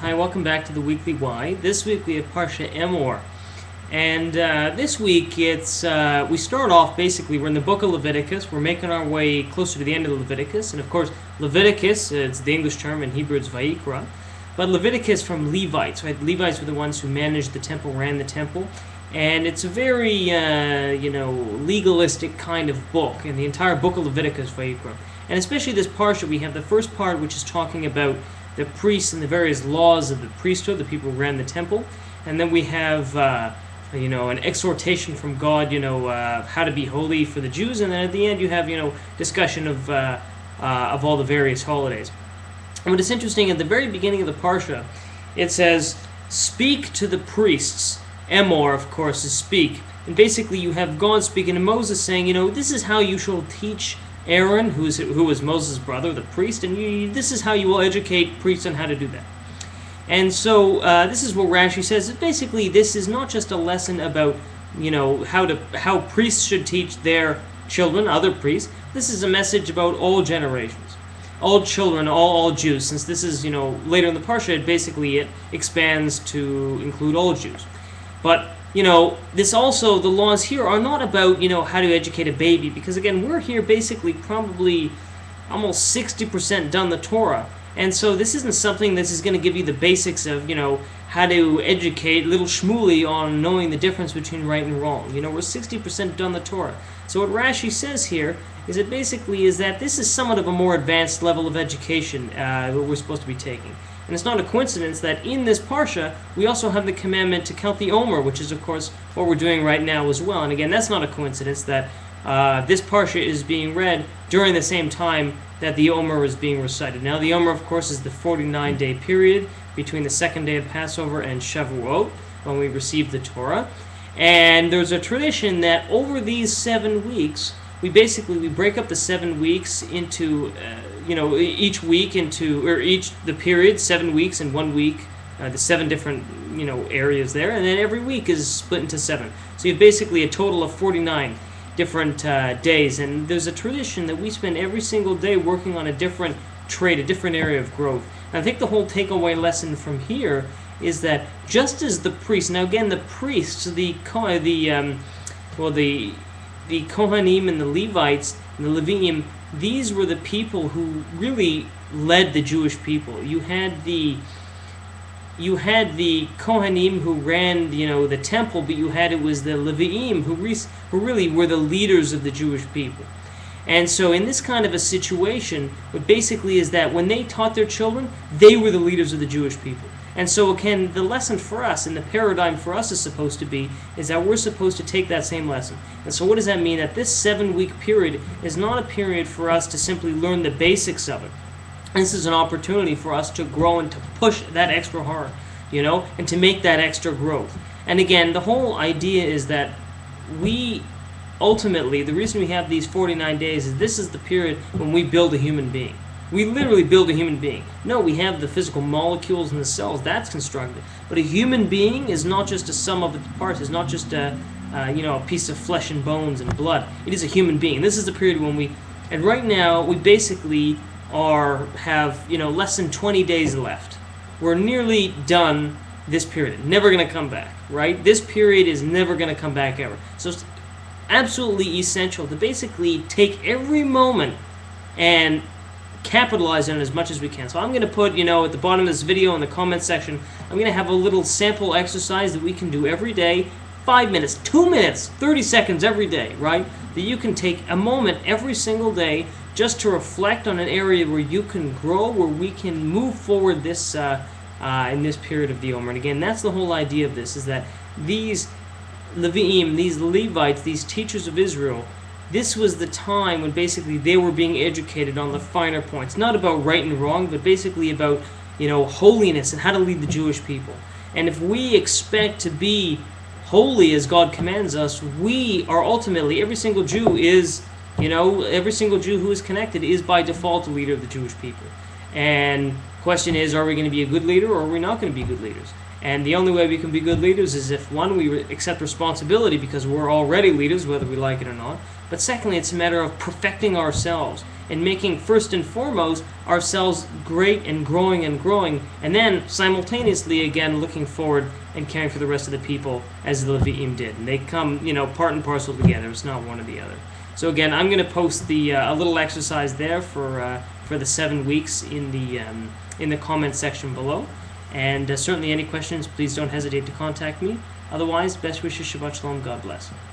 Hi, welcome back to the Weekly Why. This week we have Parsha Emor. And this week we start off basically, we're in the book of Leviticus. We're making our way closer to the end of Leviticus. And of course, Leviticus, it's the English term, in Hebrew it's Vayikra. But Leviticus from Levites, right? Levites were the ones who managed the temple, ran the temple. And it's a very, legalistic kind of book. And the entire book of Leviticus, Vayikra. And especially this Parsha, we have the first part which is talking about the priests and the various laws of the priesthood, the people who ran the temple. And then we have, an exhortation from God, how to be holy for the Jews. And then at the end you have, discussion of all the various holidays. And what is interesting, at the very beginning of the Parsha, it says, speak to the priests. Emor, of course, is speak. And basically you have God speaking to Moses saying, this is how you shall teach Aaron, who was Moses' brother, the priest, and this is how you will educate priests on how to do that. And so this is what Rashi says. Basically, this is not just a lesson about how priests should teach their children, other priests. This is a message about all generations, all children, all Jews. Since this is later in the Parsha, it expands to include all Jews. But this also, the laws here are not about, how to educate a baby, because again, we're here basically probably almost 60% done the Torah. And so this isn't something that is going to give you the basics of, how to educate little Shmuley on knowing the difference between right and wrong. We're 60% done the Torah. So what Rashi says here is that this is somewhat of a more advanced level of education what we're supposed to be taking. And it's not a coincidence that in this Parsha, we also have the commandment to count the HAOMER, which is, of course, what we're doing right now as well. And again, that's not a coincidence that this Parsha is being read during the same time that the HAOMER is being recited. Now, the HAOMER, of course, is the 49-day period between the second day of Passover and Shavuot, when we receive the Torah. And there's a tradition that over these 7 weeks, we break up the 7 weeks into, each week the period, 7 weeks in 1 week, the 7 different, areas there, and then every week is split into 7. So you have basically a total of 49 different days, and there's a tradition that we spend every single day working on a different trait, a different area of growth. And I think the whole takeaway lesson from here is that just as the priests, now again, the priests, the Kohanim and the Levites and the Levim, these were the people who really led the Jewish people. You had the Kohanim who ran, the temple, but it was the Levim who really were the leaders of the Jewish people. And so in this kind of a situation, what basically is that when they taught their children, they were the leaders of the Jewish people. And so again, the lesson for us, and the paradigm for us is supposed to be, is that we're supposed to take that same lesson. And so what does that mean? That this 7-week period is not a period for us to simply learn the basics of it. This is an opportunity for us to grow and to push that extra hard, and to make that extra growth. And again, the whole idea is that ultimately, the reason we have these 49 days is this is the period when we build a human being. We literally build a human being. No, we have the physical molecules in the cells, that's constructed. But a human being is not just a sum of its parts, it's not just a piece of flesh and bones and blood. It is a human being. This is the period when and right now, we basically have less than 20 days left. We're nearly done this period. Never going to come back, right? This period is never going to come back ever. So it's absolutely essential to basically take every moment and capitalize on it as much as we can. So I'm going to put, at the bottom of this video in the comment section, I'm going to have a little sample exercise that we can do every day, 5 minutes, 2 minutes, 30 seconds every day, right? That you can take a moment every single day just to reflect on an area where you can grow, where we can move forward this in this period of the HAOMER. And again, that's the whole idea of this, is that these Levim, these Levites, these teachers of Israel, this was the time when basically they were being educated on the finer points, not about right and wrong, but basically about, holiness and how to lead the Jewish people. And if we expect to be holy as God commands us, we are ultimately, every single Jew who is connected is by default a leader of the Jewish people. And the question is, are we going to be a good leader or are we not going to be good leaders? And the only way we can be good leaders is if, one, we accept responsibility because we're already leaders, whether we like it or not. but secondly, it's a matter of perfecting ourselves and making, first and foremost, ourselves great and growing, and then simultaneously again looking forward and caring for the rest of the people as the Levi'im did. And they come, part and parcel together. It's not one or the other. So again, I'm going to post the a little exercise there for the 7 weeks in the comment section below. And certainly any questions, please don't hesitate to contact me. Otherwise, best wishes, Shabbat Shalom, God bless.